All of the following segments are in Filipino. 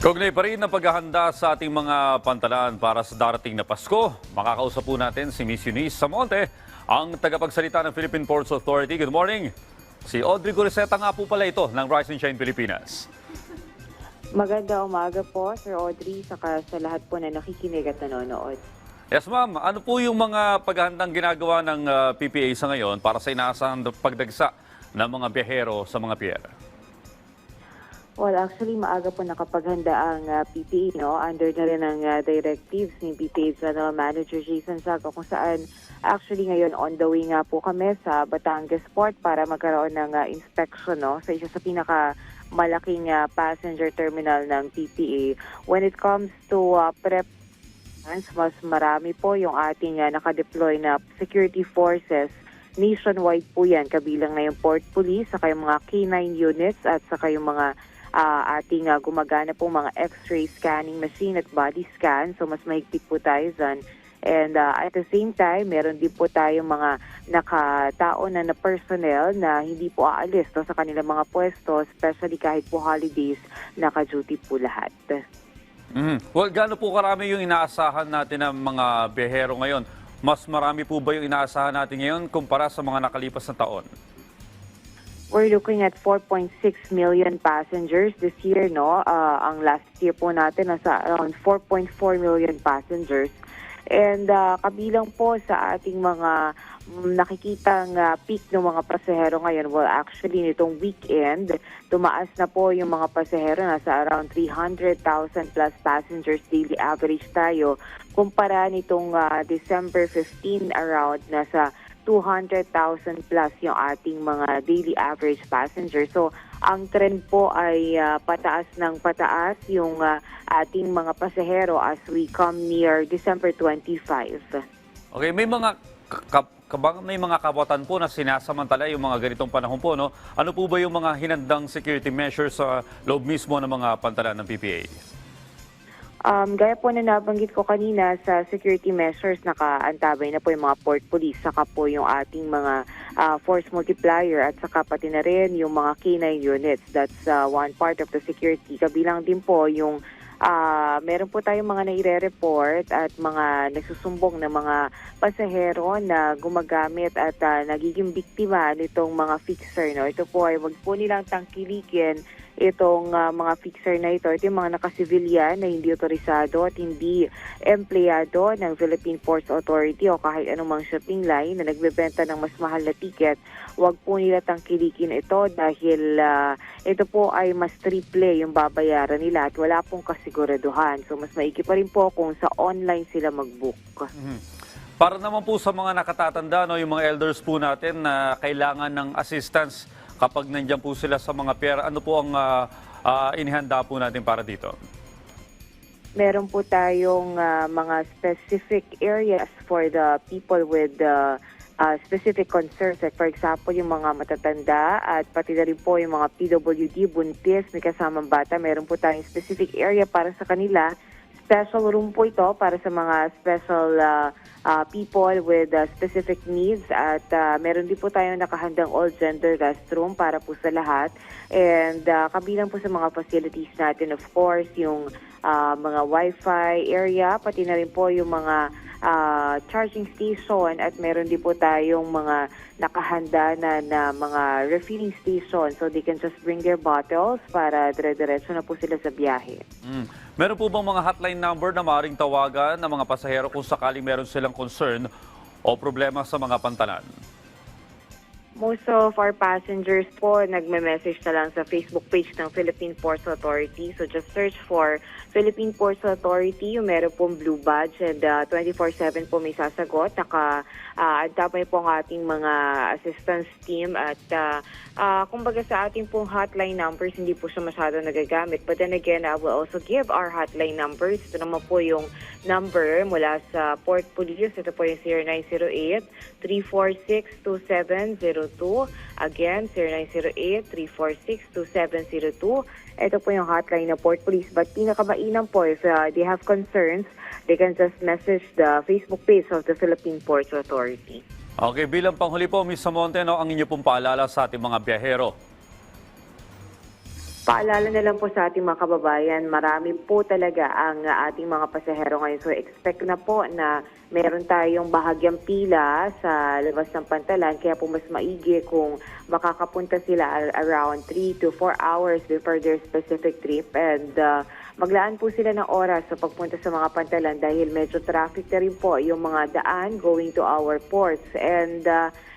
Kaugnay pa rin ang paghahanda sa ating mga pantalan para sa darating na Pasko. Makakausap po natin si Miss Eunice Samonte, ang tagapagsalita ng Philippine Ports Authority. Good morning. Si Audrey Goriseta nga po pala ito ng Rise and Shine Pilipinas. Maganda umaga po, Sir Audrey, saka sa lahat po na nakikinig at nanonood. Yes ma'am, ano po yung mga paghahandang ginagawa ng PPA sa ngayon para sa inaasahang pagdagsa ng mga biyahero sa mga pier? Well, actually, maaga po nakapaghanda ang PPA, no? Under na rin ang directives ni PPA General Manager Jason Zago, kung saan actually ngayon on the way nga po kami sa Batangas Port para magkaroon ng inspection, no? Sa isa sa pinakamalaking passenger terminal ng PPA. When it comes to prep, mas marami po yung ating nakadeploy na security forces. Nationwide po yan, kabilang na yung Port Police, saka yung mga K9 units at saka yung mga ating gumagana po mga X-ray scanning machine at body scan. So mas mahigpit po tayo dyan. And at the same time, meron din po tayong mga nakatao na personnel na hindi po aalis sa kanilang mga pwesto, especially kahit po holidays, naka-duty po lahat. Well, gaano po karami yung inaasahan natin ng mga biyahero ngayon? Mas marami po ba yung inaasahan natin ngayon kumpara sa mga nakalipas na taon? We're looking at 4.6 million passengers this year, no? Ang last year po natin nasa around 4.4 million passengers. And kabilang po sa ating mga nakikitang peak ng mga pasahero ngayon, well, actually nitong weekend, tumaas na po yung mga pasahero, nasa around 300,000 plus passengers daily average tayo. Kumpara nitong December 15, around nasa 200,000 plus yung ating mga daily average passengers. So, ang trend po ay pataas ng pataas yung ating mga pasahero as we come near December 25. Okay, may mga may mga kabatan po na sinasamantala yung mga ganitong panahon po, no? Ano po ba yung mga hinandang security measures sa loob mismo ng mga pantalan ng PPA? Gaya po na nabanggit ko kanina sa security measures, nakaantabay na po yung mga port police, saka po yung ating mga force multiplier at saka pati na rin yung mga K9 units. That's one part of the security. Kabilang din po yung meron po tayong mga naire-report at mga nagsusumbong na mga pasahero na gumagamit at nagiging biktima nitong mga fixer, no? Ito po ay wag po nilang tangkilikin itong mga fixer na ito. Ito yung mga nakasibilyan na hindi otorisado at hindi empleyado ng Philippine Ports Authority o kahit anumang shipping line na nagbebenta ng mas mahal na ticket. Huwag po nila tangkilikin ito dahil ito po ay mas triple yung babayaran nila at wala pong kasiguraduhan. So mas maigi pa rin po kung sa online sila mag-book. Para naman po sa mga nakatatanda, no, yung mga elders po natin na kailangan ng assistance kapag nandiyan po sila sa mga pier, ano po ang inihanda po natin para dito? Meron po tayong mga specific areas for the people with specific concerns. Like for example, yung mga matatanda at pati na rin po yung mga PWD, buntis, may kasamang bata. Meron po tayong specific area para sa kanila. Special room po ito para sa mga special people with specific needs at meron din po tayong nakahandang all-gender restroom para po sa lahat. And kabilang po sa mga facilities natin, of course, yung mga Wi-Fi area, pati na rin po yung mga charging station at meron din po tayong mga nakahanda na mga refilling station so they can just bring their bottles para dire-diretso na po sila sa biyahe. Meron po bang mga hotline number na maaaring tawagan ng mga pasahero kung sakaling meron silang concern o problema sa mga pantalan? Most of our passengers po nagme-message na lang sa Facebook page ng Philippine Ports Authority. So just search for Philippine Ports Authority, yung meron pong blue badge and 24/7 po may sasagot. Antabay po ang ating mga assistance team at kumbaga sa ating pong hotline numbers, hindi po siya masyado nagagamit. But then again, I will also give our hotline numbers. Ito naman po yung number mula sa Port Police. Ito po yung 0908-346-2702. Again, 0908-346-2702. Ito po yung hotline ng Port Police. But pinakamainam po, if they have concerns, they can just message the Facebook page of the Philippine Ports Authority. Okay, bilang panghuli po, Ms. Samonte, no, ang inyo pong paalala sa ating mga biyahero. Paalala na lang po sa ating mga kababayan, marami po talaga ang ating mga pasahero ngayon. So expect na po na meron tayong bahagyang pila sa labas ng Pantalan. Kaya po mas maigi kung makakapunta sila around 3 to 4 hours before their specific trip. And maglaan po sila ng oras sa pagpunta sa mga Pantalan dahil medyo traffic na rin po yung mga daan going to our ports. And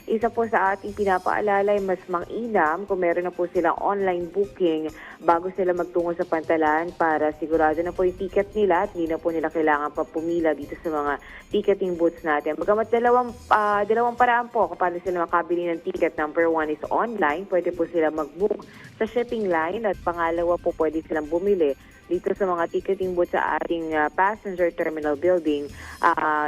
isa po sa ating pinapaalala ay mas mainam kung meron na po silang online booking bago sila magtungo sa Pantalan para sigurado na po yung ticket nila at hindi na po nila kailangan pa pumila dito sa mga ticketing booths natin. Bagamat dalawang paraan po kung paano sila makabili ng ticket. Number one is online. Pwede po sila mag-book sa shipping line at pangalawa po pwede silang bumili dito sa mga ticketing booth sa ating passenger terminal building.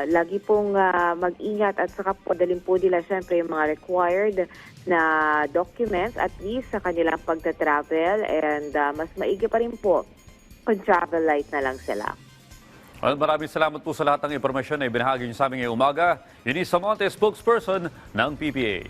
Lagi pong mag-ingat at saka po dalhin po nila syempre yung mga required na documents at least sa kanilang pagta-travel and mas maigi pa rin po kung travel light na lang sila. Well, maraming salamat po sa lahat ng impormasyon na ibinahagi niyo sa amin ngayong umaga. Eunice Samonte, spokesperson ng PPA.